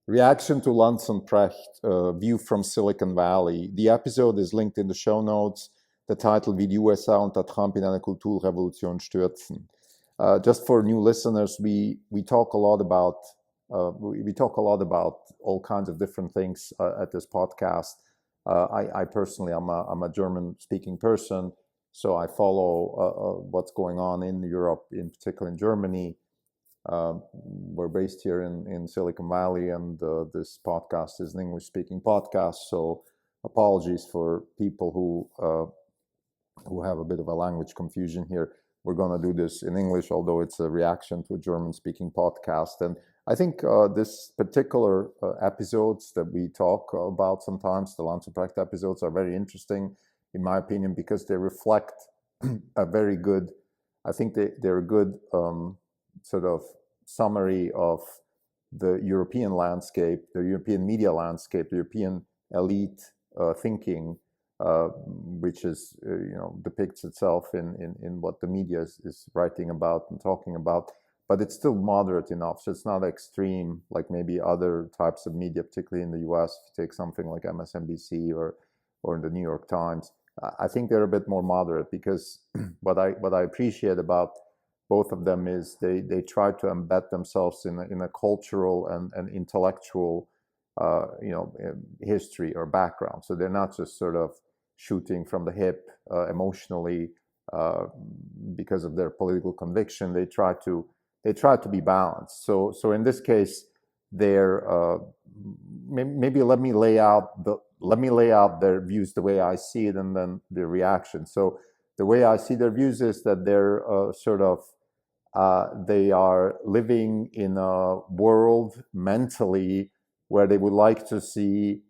Reaction to Lanz and Precht, View from Silicon Valley. Die Episode ist linked in the show notes. Der Titel: Wie die USA unter Trump in eine Kulturrevolution stürzen. Just for new listeners, we talk a lot about all kinds of different things at this podcast. I personally, I'm a German-speaking person, so I follow what's going on in Europe, in particular in Germany. We're based here in Silicon Valley, and this podcast is an English-speaking podcast. So apologies for people who have a bit of a language confusion here. We're going to do this in English, although it's a reaction to a German-speaking podcast. And I think this particular episodes that we talk about sometimes, the Lanz and Precht episodes, are very interesting, in my opinion, because they reflect a very good, I think they're a good sort of summary of the European landscape, the European media landscape, the European elite thinking, which is, depicts itself in what the media is writing about and talking about. But it's still moderate enough, so it's not extreme like maybe other types of media, particularly in the US. If you take something like MSNBC or in the New York Times, I think they're a bit more moderate, because what I appreciate about both of them is they try to embed themselves in a cultural and intellectual history or background. So they're not just sort of shooting from the hip emotionally because of their political conviction. They try to be balanced. So in this case, they're maybe let me lay out their views the way I see it, and then the reaction. So the way I see their views is that they're they are living in a world mentally where they would like to see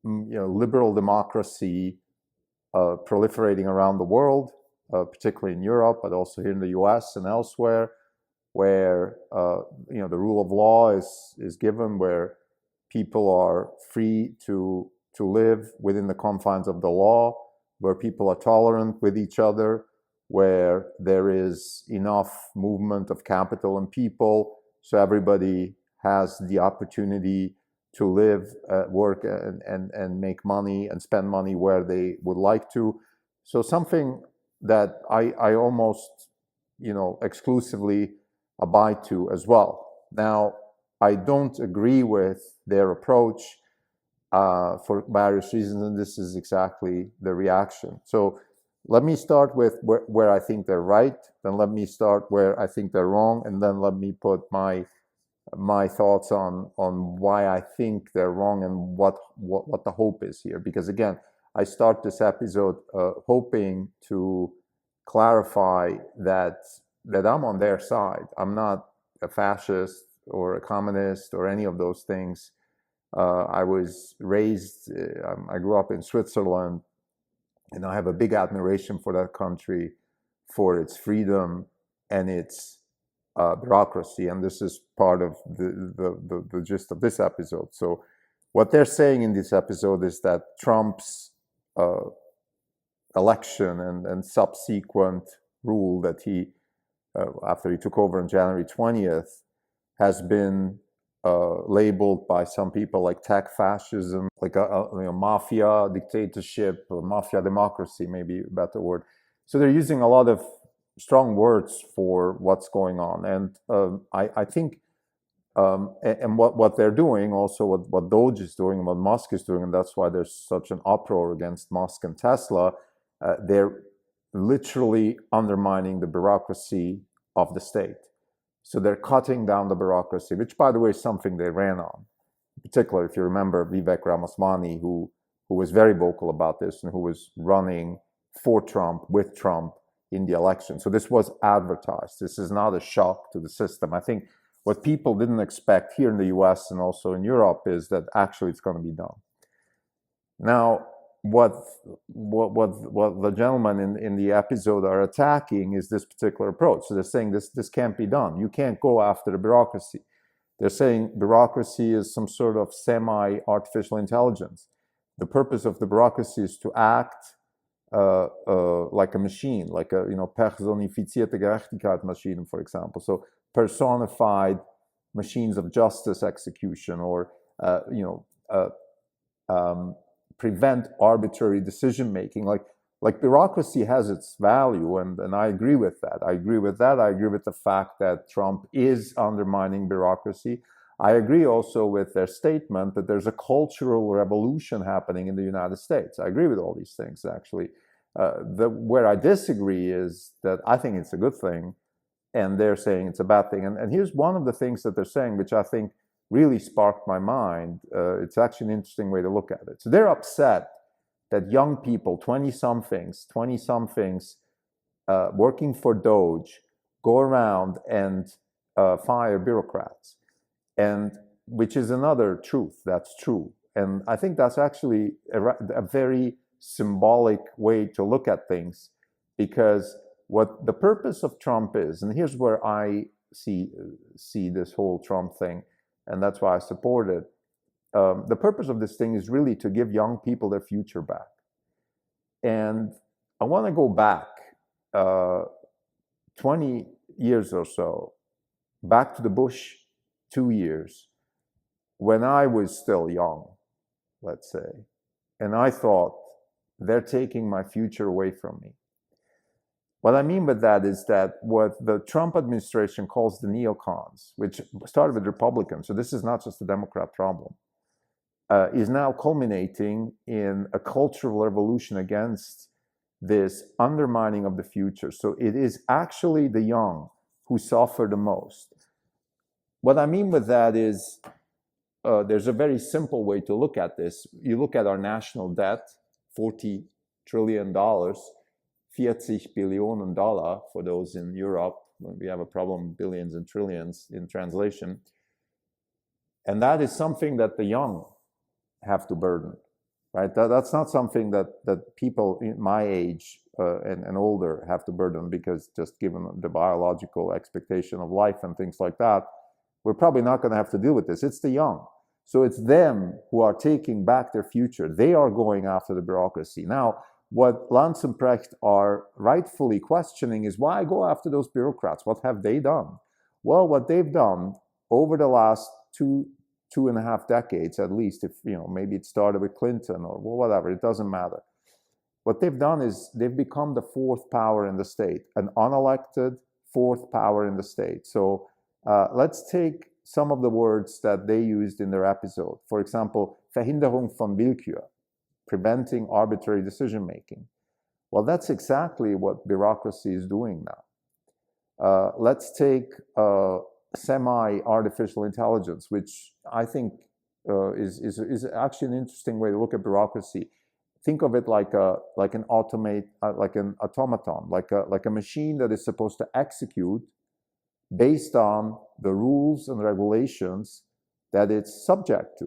liberal democracy proliferating around the world, particularly in Europe, but also here in the US and elsewhere, where the rule of law is given, where people are free to live within the confines of the law, where people are tolerant with each other, where there is enough movement of capital and people, so everybody has the opportunity to live, work, and make money and spend money where they would like to. So something that I almost, exclusively abide to as well. Now, I don't agree with their approach for various reasons, and this is exactly the reaction. So let me start with where I think they're right, then let me start where I think they're wrong, and then let me put my thoughts on why I think they're wrong and what the hope is here. Because again, I start this episode hoping to clarify that I'm on their side. I'm not a fascist or a communist or any of those things. I was raised, I grew up in Switzerland, and I have a big admiration for that country, for its freedom and its bureaucracy. And this is part of the gist of this episode. So what they're saying in this episode is that Trump's election and subsequent rule that he, after he took over on January 20th, has been labeled by some people like tech fascism, like mafia dictatorship, or mafia democracy, maybe a better word. So they're using a lot of strong words for what's going on, and I think, and what they're doing, also what Doge is doing, and what Musk is doing, and that's why there's such an uproar against Musk and Tesla. They're literally undermining the bureaucracy of the state. So they're cutting down the bureaucracy, which, by the way, is something they ran on. In particular, if you remember Vivek Ramaswamy, who was very vocal about this and who was running for Trump, with Trump in the election. So this was advertised. This is not a shock to the system. I think what people didn't expect here in the US and also in Europe is that actually it's going to be done. Now, what the gentlemen in the episode are attacking is this particular approach. So they're saying this can't be done. You can't go after the bureaucracy. They're saying bureaucracy is some sort of semi-artificial intelligence. The purpose of the bureaucracy is to act like a machine, like a Personifizierte Gerechtigkeitsmaschinen, for example. So personified machines of justice execution, or prevent arbitrary decision making. Like bureaucracy has its value, and I agree with that. I agree with the fact that Trump is undermining bureaucracy. I agree also with their statement that there's a cultural revolution happening in the United States. I agree with all these things, actually. Where I disagree is that I think it's a good thing, and they're saying it's a bad thing. And here's one of the things that they're saying, which I think really sparked my mind. It's actually an interesting way to look at it. So they're upset that young people, 20-somethings, working for Doge, go around and fire bureaucrats, and which is another truth. That's true. And I think that's actually a very symbolic way to look at things, because what the purpose of Trump is, and here's where I see this whole Trump thing, and that's why I support it. The purpose of this thing is really to give young people their future back. And I want to go back 20 years or so, back to the Bush 2 years, when I was still young, let's say, and I thought, they're taking my future away from me. What I mean by that is that what the Trump administration calls the neocons, which started with Republicans, so this is not just a Democrat problem, is now culminating in a cultural revolution against this undermining of the future. So it is actually the young who suffer the most. What I mean with that is there's a very simple way to look at this. You look at our national debt, $40 trillion, $40 billion for those in Europe. We have a problem, billions and trillions in translation. And that is something that the young have to burden, right? That's not something that people in my age and older have to burden, because just given the biological expectation of life and things like that, we're probably not going to have to deal with this. It's the young. So it's them who are taking back their future. They are going after the bureaucracy. Now, what Lanz and Precht are rightfully questioning is, why go after those bureaucrats? What have they done? Well, what they've done over the last two and a half decades, at least, if maybe it started with Clinton or whatever, it doesn't matter. What they've done is they've become the fourth power in the state, an unelected fourth power in the state. So let's take some of the words that they used in their episode. For example, Verhinderung der Willkür, preventing arbitrary decision-making. Well, that's exactly what bureaucracy is doing now. Let's take semi-artificial intelligence, which I think is actually an interesting way to look at bureaucracy. Think of it like an automaton, like a machine that is supposed to execute based on the rules and regulations that it's subject to.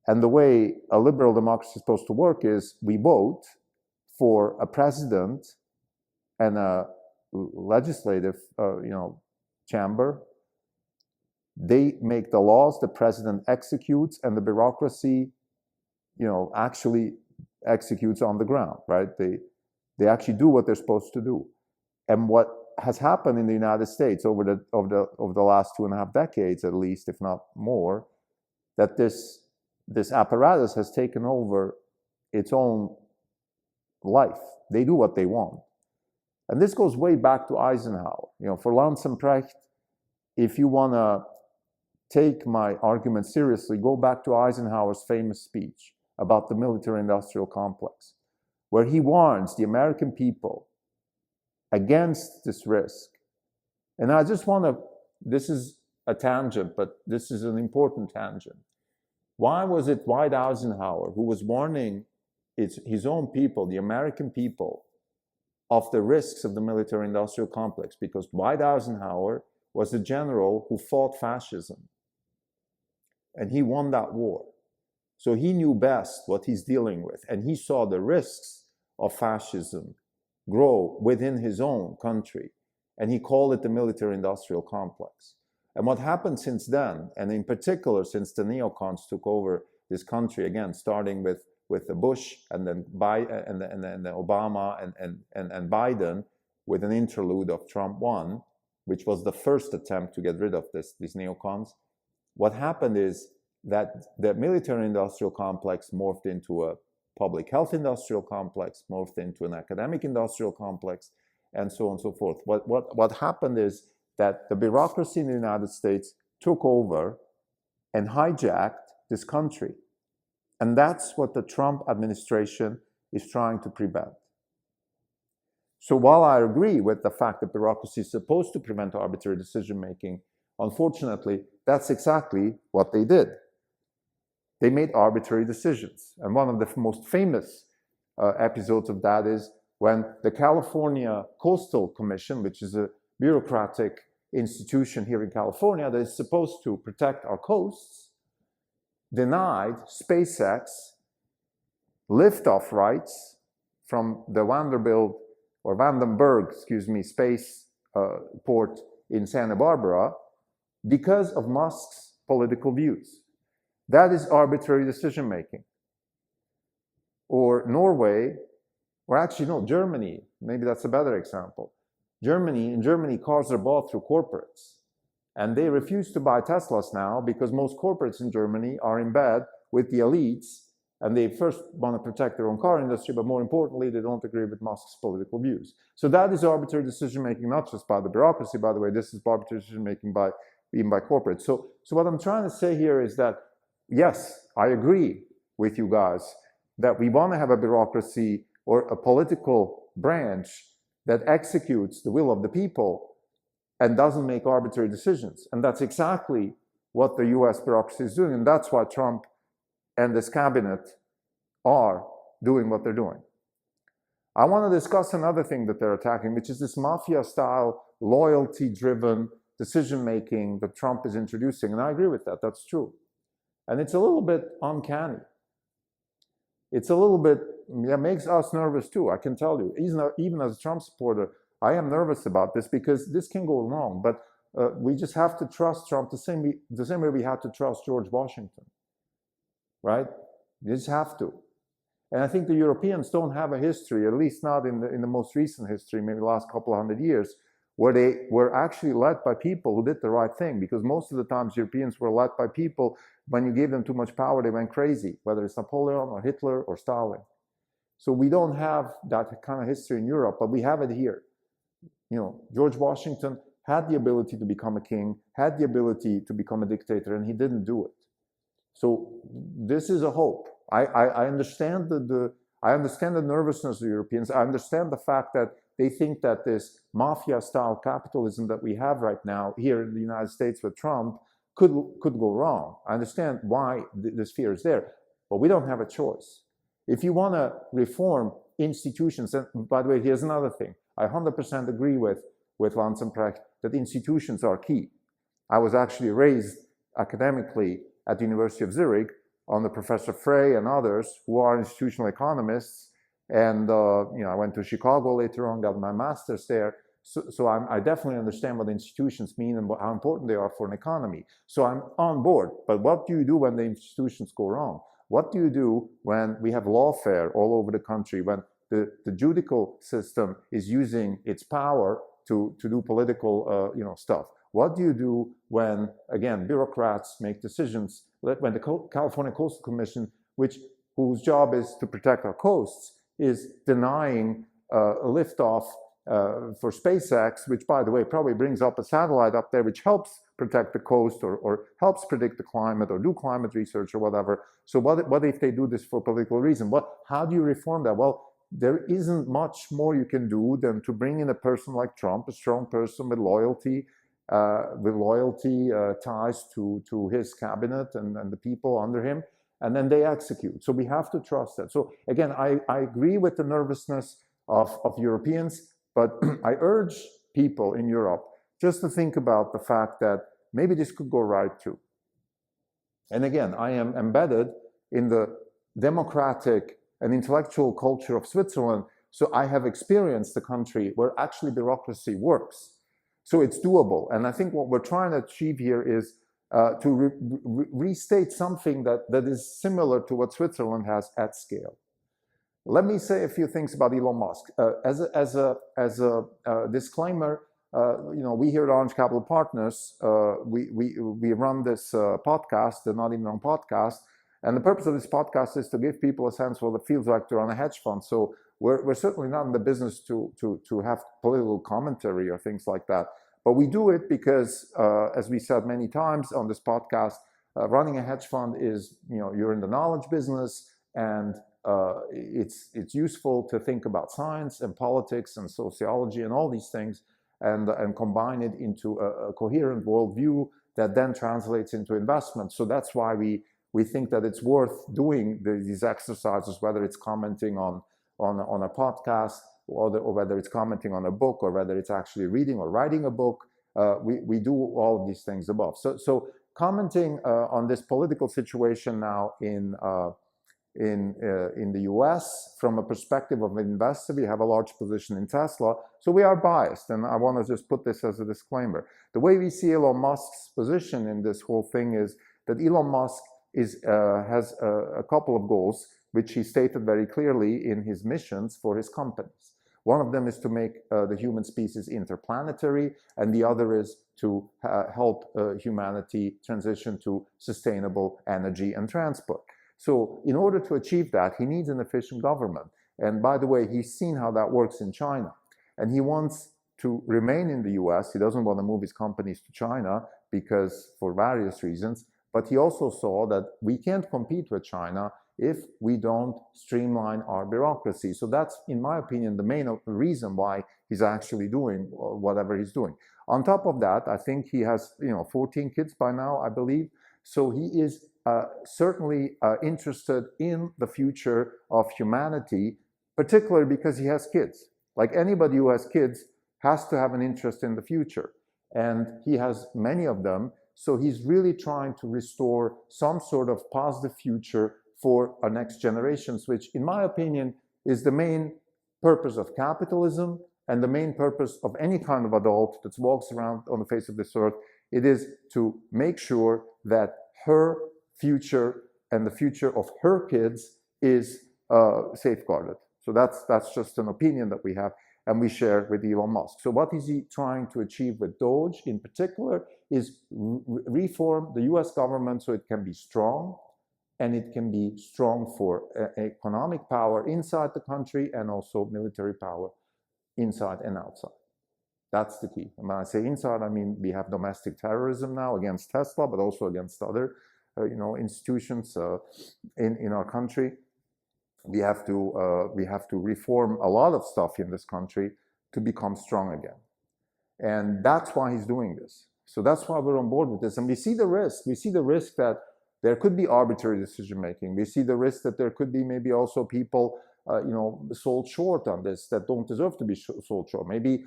And the way a liberal democracy is supposed to work is we vote for a president and a legislative chamber. They make the laws, the president executes, and the bureaucracy actually executes on the ground, right? They actually do what they're supposed to do. And what has happened in the United States over the last 2.5 decades, at least, if not more, that this apparatus has taken over its own life. They do what they want. And this goes way back to Eisenhower. For Lanz and Precht, if you want to take my argument seriously, go back to Eisenhower's famous speech about the military-industrial complex, where he warns the American people against this risk. And I just want to, this is a tangent, but this is an important tangent. Why was it Dwight Eisenhower who was warning his own people, the American people, of the risks of the military-industrial complex? Because Dwight Eisenhower was the general who fought fascism. And he won that war. So he knew best what he's dealing with. And he saw the risks of fascism grow within his own country. And he called it the military-industrial complex. And what happened since then, and in particular since the neocons took over this country, again, starting with the Bush and then Obama and Biden, with an interlude of Trump 1, which was the first attempt to get rid of these neocons, what happened is that the military-industrial complex morphed into a public health industrial complex, morphed into an academic industrial complex, and so on and so forth. What happened is that the bureaucracy in the United States took over and hijacked this country. And that's what the Trump administration is trying to prevent. So while I agree with the fact that bureaucracy is supposed to prevent arbitrary decision-making, unfortunately, that's exactly what they did. They made arbitrary decisions. And one of the most famous episodes of that is when the California Coastal Commission, which is a bureaucratic institution here in California that is supposed to protect our coasts, denied SpaceX liftoff rights from the Vandenberg, space port in Santa Barbara because of Musk's political views. That is arbitrary decision-making. Or Norway, or actually no, Germany, maybe that's a better example. In Germany, cars are bought through corporates. And they refuse to buy Teslas now because most corporates in Germany are in bed with the elites, and they first want to protect their own car industry, but more importantly, they don't agree with Musk's political views. So that is arbitrary decision-making, not just by the bureaucracy, by the way, this is arbitrary decision-making even by corporates. So what I'm trying to say here is that, yes, I agree with you guys that we want to have a bureaucracy or a political branch that executes the will of the people and doesn't make arbitrary decisions. And that's exactly what the US bureaucracy is doing. And that's why Trump and this cabinet are doing what they're doing. I want to discuss another thing that they're attacking, which is this mafia-style, loyalty-driven decision-making that Trump is introducing. And I agree with that. That's true. And it's a little bit uncanny. It's a little bit, it makes us nervous too, I can tell you. Even as a Trump supporter, I am nervous about this because this can go wrong. But we just have to trust Trump the same way we had to trust George Washington, right? You just have to. And I think the Europeans don't have a history, at least not in the most recent history, maybe the last couple of hundred years, where they were actually led by people who did the right thing. Because most of the times Europeans were led by people, when you gave them too much power, they went crazy, whether it's Napoleon or Hitler or Stalin. So we don't have that kind of history in Europe, but we have it here. You know, George Washington had the ability to become a king, had the ability to become a dictator, and he didn't do it. So this is a hope. I understand I understand the nervousness of the Europeans. I understand the fact that they think that this mafia-style capitalism that we have right now here in the United States with Trump could go wrong. I understand why this fear is there, but we don't have a choice. If you want to reform institutions, and by the way, here's another thing. I 100% agree with Lanz and Precht that institutions are key. I was actually raised academically at the University of Zurich under Professor Frey and others who are institutional economists. And I went to Chicago later on, got my master's there. So I definitely understand what institutions mean and how important they are for an economy. So I'm on board. But what do you do when the institutions go wrong? What do you do when we have lawfare all over the country, when the judicial system is using its power to do political stuff? What do you do when, again, bureaucrats make decisions, when the California Coastal Commission, whose job is to protect our coasts, is denying a liftoff for SpaceX, which, by the way, probably brings up a satellite up there which helps protect the coast or helps predict the climate or do climate research or whatever. So what if they do this for political reason? How do you reform that? Well, there isn't much more you can do than to bring in a person like Trump, a strong person with loyalty ties to his cabinet and the people under him, and then they execute. So we have to trust that. So again, I agree with the nervousness of Europeans, but I urge people in Europe just to think about the fact that maybe this could go right too. And again, I am embedded in the democratic and intellectual culture of Switzerland, so I have experienced the country where actually bureaucracy works. So it's doable. And I think what we're trying to achieve here is to restate something that is similar to what Switzerland has at scale. Let me say a few things about Elon Musk. As a disclaimer, we here at Orange Capital Partners, we run this podcast, the Not Even Wrong podcast, and the purpose of this podcast is to give people a sense of what it feels like to run a hedge fund. So we're certainly not in the business to have political commentary or things like that, but we do it because, as we said many times on this podcast, running a hedge fund is, you're in the knowledge business, and it's useful to think about science and politics and sociology and all these things, and combine it into a coherent worldview that then translates into investment. So that's why we think that it's worth doing these exercises, whether it's commenting on a podcast, or whether it's commenting on a book, or whether it's actually reading or writing a book. We do all of these things above. So commenting on this political situation now in the US from a perspective of an investor, we have a large position in Tesla, so we are biased, and I want to just put this as a disclaimer. The way we see Elon Musk's position in this whole thing is that Elon Musk has a couple of goals, which he stated very clearly in his missions for his companies. One of them is to make the human species interplanetary, and the other is to help humanity transition to sustainable energy and transport. So in order to achieve that, he needs an efficient government. And by the way, he's seen how that works in China. And he wants to remain in the US. He doesn't want to move his companies to China because for various reasons. But he also saw that we can't compete with China if we don't streamline our bureaucracy. So that's, in my opinion, the main reason why he's actually doing whatever he's doing. On top of that, I think he has 14 kids by now, I believe. So he is certainly interested in the future of humanity, particularly because he has kids. Like anybody who has kids has to have an interest in the future. And he has many of them. So he's really trying to restore some sort of positive future for our next generations, which in my opinion is the main purpose of capitalism and the main purpose of any kind of adult that walks around on the face of this earth. It is to make sure that her future and the future of her kids is safeguarded. So that's just an opinion that we have and we share with Elon Musk. So what is he trying to achieve with Doge in particular is reform the US government so it can be strong, and it can be strong for economic power inside the country and also military power inside and outside. That's the key. And when I say inside, I mean we have domestic terrorism now against Tesla, but also against other institutions in our country. We have to reform a lot of stuff in this country to become strong again. And that's why he's doing this. So that's why we're on board with this. And we see the risk. We see the risk that there could be arbitrary decision making. We see the risk that there could be maybe also people sold short on this that don't deserve to be sold short. Maybe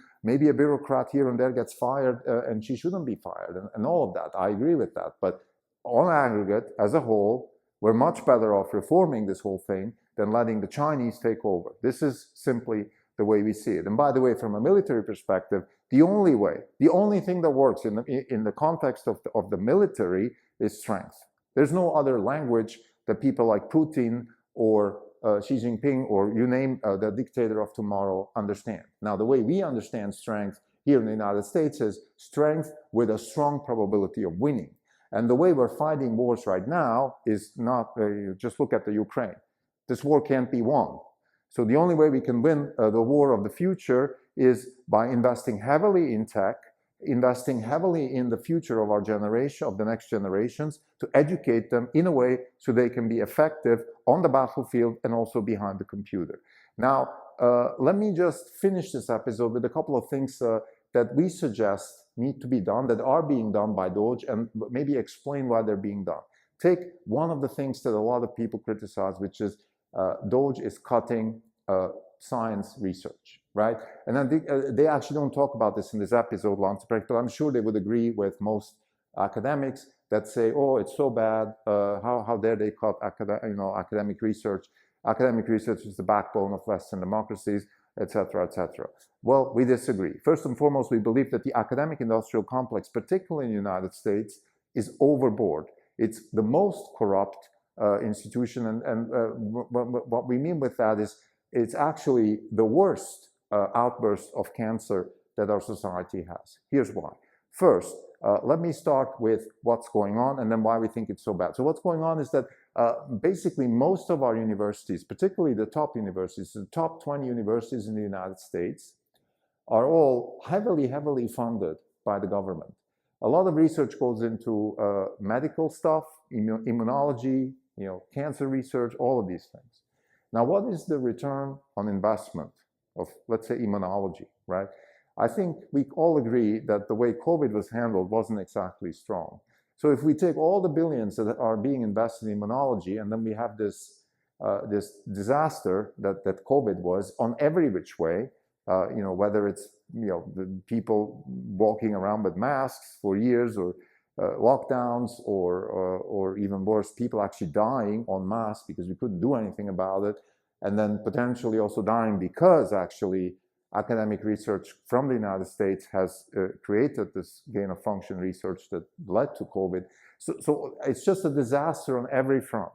a bureaucrat here and there gets fired and she shouldn't be fired and all of that. I agree with that. But on aggregate, as a whole, we're much better off reforming this whole thing than letting the Chinese take over. This is simply the way we see it. And by the way, from a military perspective, the only thing that works in the context of the military is strength. There's no other language that people like Putin or Xi Jinping or you name the dictator of tomorrow understand. Now, the way we understand strength here in the United States is strength with a strong probability of winning. And the way we're fighting wars right now is not, just look at the Ukraine. This war can't be won. So the only way we can win the war of the future is by investing heavily in tech, investing heavily in the future of our generation, of the next generations, to educate them in a way so they can be effective on the battlefield and also behind the computer. Now, let me just finish this episode with a couple of things that we suggest need to be done, that are being done by Doge, and maybe explain why they're being done. Take one of the things that a lot of people criticize, which is Doge is cutting science research, right? And I think they actually don't talk about this in this episode, Lanz, Precht, but I'm sure they would agree with most academics that say, oh, it's so bad, how dare they cut academic research? Academic research is the backbone of Western democracies, etc., etc. Well, we disagree. First and foremost, we believe that the academic industrial complex, particularly in the United States, is overboard. It's the most corrupt institution, and what we mean with that is it's actually the worst outburst of cancer that our society has. Here's why. First, let me start with what's going on and then why we think it's so bad. So what's going on is that basically most of our universities, particularly the top universities, the top 20 universities in the United States, are all heavily, heavily funded by the government. A lot of research goes into medical stuff, immunology, cancer research, all of these things. Now, what is the return on investment of, let's say, immunology, right? I think we all agree that the way COVID was handled wasn't exactly strong. So if we take all the billions that are being invested in immunology, and then we have this disaster that COVID was on every which way, whether it's the people walking around with masks for years, or lockdowns, or even worse, people actually dying en masse because we couldn't do anything about it, and then potentially also dying because actually academic research from the United States has created this gain of function research that led to COVID. So it's just a disaster on every front.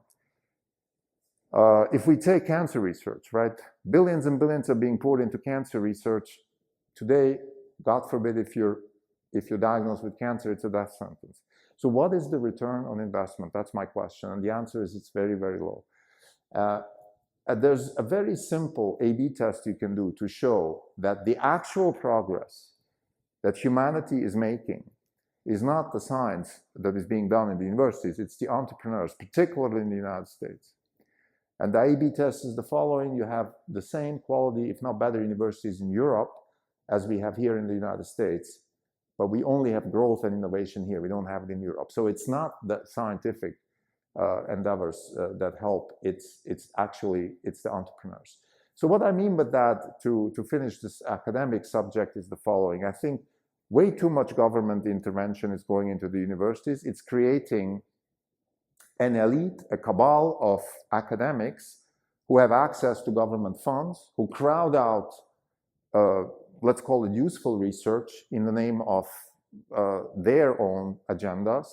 If we take cancer research, right? Billions and billions are being poured into cancer research. Today, God forbid, if you're diagnosed with cancer, it's a death sentence. So what is the return on investment? That's my question. And the answer is it's very, very low. There's a very simple A/B test you can do to show that the actual progress that humanity is making is not the science that is being done in the universities, it's the entrepreneurs, particularly in the United States. And the A/B test is the following. You have the same quality, if not better, universities in Europe as we have here in the United States, but we only have growth and innovation here. We don't have it in Europe. So it's not the scientific endeavors that help. It's the entrepreneurs. So what I mean by that, to finish this academic subject, is the following. I think way too much government intervention is going into the universities. It's creating an elite, a cabal of academics who have access to government funds, who crowd out, let's call it useful research in the name of their own agendas.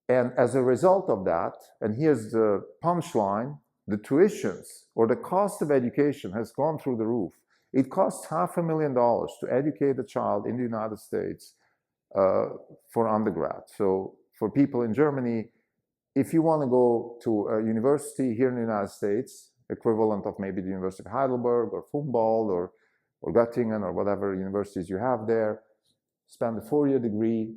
And as a result of that, and here's the punchline, the tuitions or the cost of education has gone through the roof. It costs $500,000 to educate a child in the United States for undergrad. So for people in Germany, if you want to go to a university here in the United States, equivalent of maybe the University of Heidelberg or Humboldt or Göttingen or whatever universities you have there, spend a 4-year degree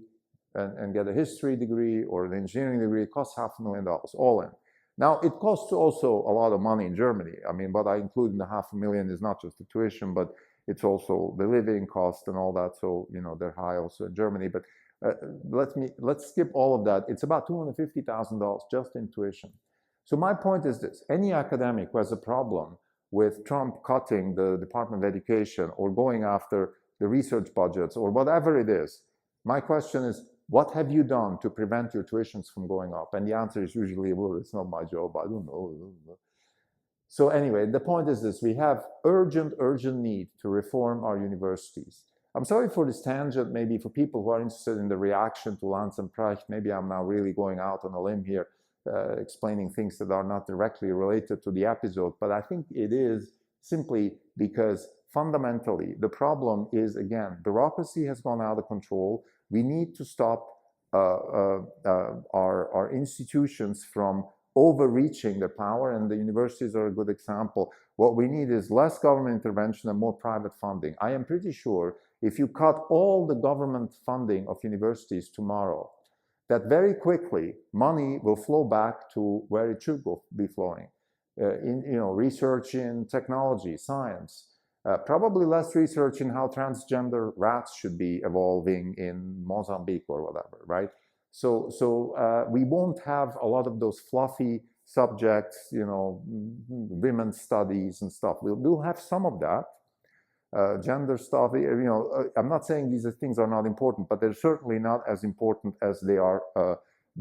and get a history degree or an engineering degree, it costs $500,000 all in. Now, it costs also a lot of money in Germany. I mean, what I include in the $500,000 is not just the tuition, but it's also the living cost and all that. So, they're high also in Germany. But let's skip all of that. It's about $250,000 just in tuition. So my point is this: any academic who has a problem with Trump cutting the Department of Education or going after the research budgets or whatever it is, my question is, what have you done to prevent your tuitions from going up? And the answer is usually, well, it's not my job, I don't know. So anyway, the point is this: we have urgent need to reform our universities. I'm sorry for this tangent, maybe for people who are interested in the reaction to Lanz and Precht. Maybe I'm now really going out on a limb here, explaining things that are not directly related to the episode, but I think it is simply because fundamentally the problem is, again, bureaucracy has gone out of control. We need to stop our institutions from overreaching their power, and the universities are a good example. What we need is less government intervention and more private funding. I am pretty sure if you cut all the government funding of universities tomorrow, that very quickly money will flow back to where it should be flowing, in research in technology, science. Probably less research in how transgender rats should be evolving in Mozambique or whatever, right? So we won't have a lot of those fluffy subjects, women's studies and stuff. We'll have some of that, gender stuff. I'm not saying these things are not important, but they're certainly not as important as they are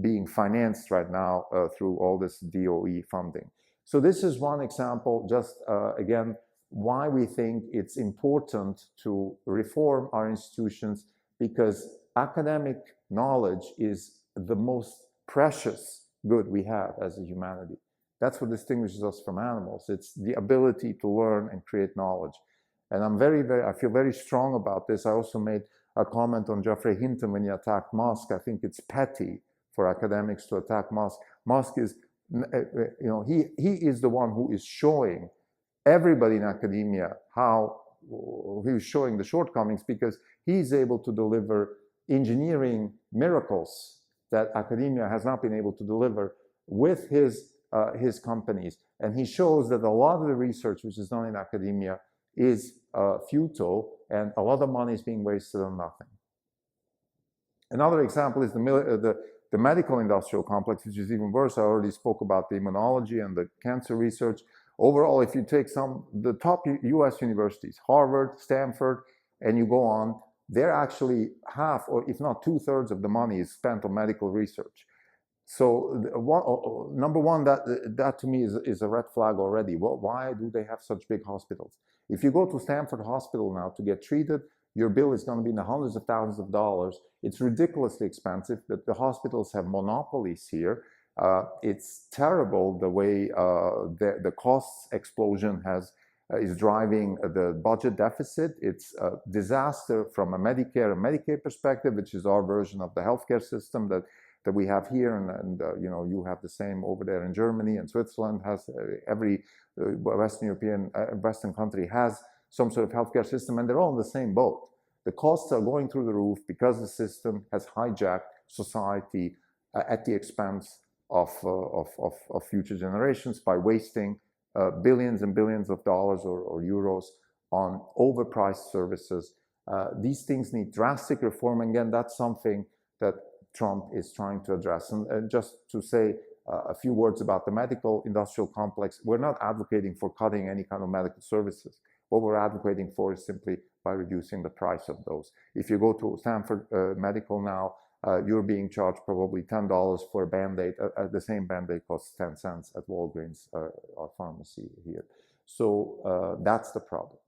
being financed right now through all this DOE funding. So this is one example, just again, why we think it's important to reform our institutions, because academic knowledge is the most precious good we have as a humanity. That's what distinguishes us from animals. It's the ability to learn and create knowledge. And I feel very strong about this. I also made a comment on Geoffrey Hinton when he attacked Musk. I think it's petty for academics to attack Musk. Musk is, he is the one who is showing everybody in academia how he's showing the shortcomings, because he's able to deliver engineering miracles that academia has not been able to deliver with his companies. And he shows that a lot of the research which is done in academia is futile, and a lot of money is being wasted on nothing. Another example is the medical industrial complex, which is even worse. I already spoke about the immunology and the cancer research. Overall, if you take the top US universities, Harvard, Stanford, and you go on, they're actually half, or if not 2/3 of the money is spent on medical research. So number one, that to me is a red flag already. Well, why do they have such big hospitals? If you go to Stanford Hospital now to get treated, your bill is going to be in the hundreds of thousands of dollars. It's ridiculously expensive. The hospitals have monopolies here. It's terrible the way the costs explosion is driving the budget deficit. It's a disaster from a Medicare and Medicaid perspective, which is our version of the healthcare system that we have here, and you have the same over there in Germany, and Switzerland has every Western country has some sort of healthcare system, and they're all in the same boat. The costs are going through the roof because the system has hijacked society at the expense of future generations by wasting billions and billions of dollars or euros on overpriced services. These things need drastic reform. Again, that's something that Trump is trying to address. And just to say a few words about the medical industrial complex, we're not advocating for cutting any kind of medical services. What we're advocating for is simply by reducing the price of those. If you go to Stanford Medical now, you're being charged probably $10 for a Band-Aid. The same Band-Aid costs 10 cents at Walgreens, our pharmacy here. So that's the problem.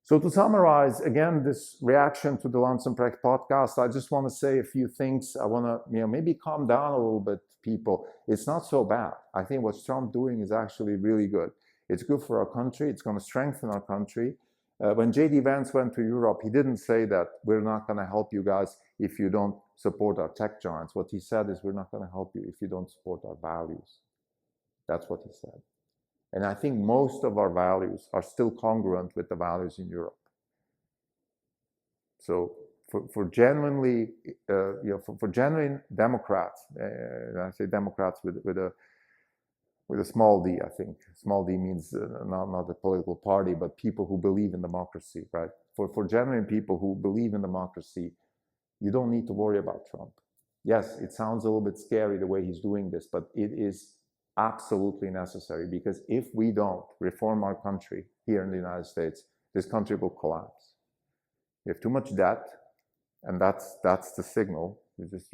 So to summarize, again, this reaction to the Lanz and Precht podcast, I just want to say a few things. I want to maybe calm down a little bit, people. It's not so bad. I think what Trump's doing is actually really good. It's good for our country. It's going to strengthen our country. When J.D. Vance went to Europe, he didn't say that we're not going to help you guys if you don't support our tech giants. What he said is we're not going to help you if you don't support our values. That's what he said. And I think most of our values are still congruent with the values in Europe. So for genuinely, for genuine Democrats, and I say Democrats with a small d, I think. Small d means not a political party, but people who believe in democracy, right? For genuine people who believe in democracy, you don't need to worry about Trump. Yes, it sounds a little bit scary the way he's doing this, but it is absolutely necessary, because if we don't reform our country here in the United States, this country will collapse. We have too much debt, and that's the signal. It's just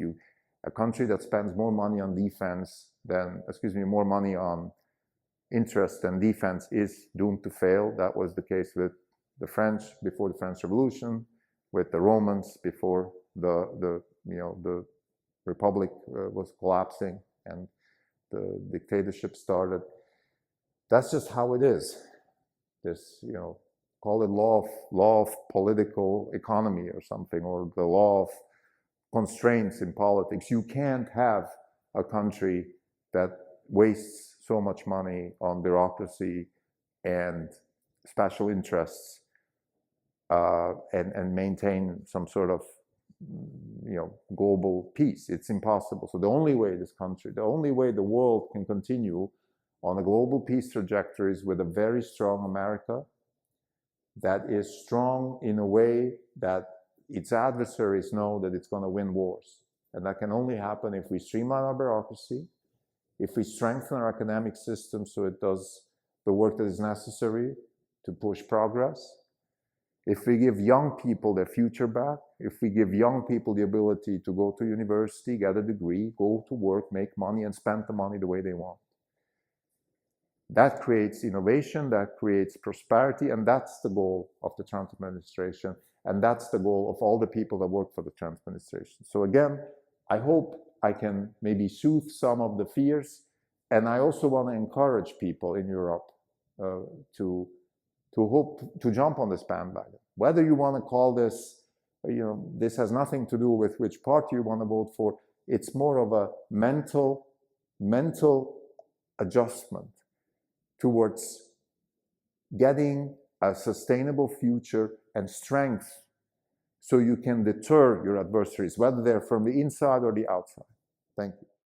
a country that spends more money on defense more money on interest than defense is doomed to fail. That was the case with the French before the French Revolution, with the Romans before the Republic was collapsing and the dictatorship started. That's just how it is. This, call it law of political economy or something, or the law of constraints in politics. You can't have a country that wastes so much money on bureaucracy and special interests and maintain some sort of global peace. It's impossible. So the only way the world can continue on a global peace trajectory is with a very strong America that is strong in a way that its adversaries know that it's going to win wars. And that can only happen if we streamline our bureaucracy, if we strengthen our academic system so it does the work that is necessary to push progress, if we give young people their future back, if we give young people the ability to go to university, get a degree, go to work, make money, and spend the money the way they want. That creates innovation, that creates prosperity, and that's the goal of the Trump administration, and that's the goal of all the people that work for the Trump administration. So again, I hope I can maybe soothe some of the fears, and I also want to encourage people in Europe to to hope to jump on this bandwagon. Whether you want to call this, this has nothing to do with which party you want to vote for. It's more of a mental adjustment towards getting a sustainable future and strength so you can deter your adversaries, whether they're from the inside or the outside. Thank you.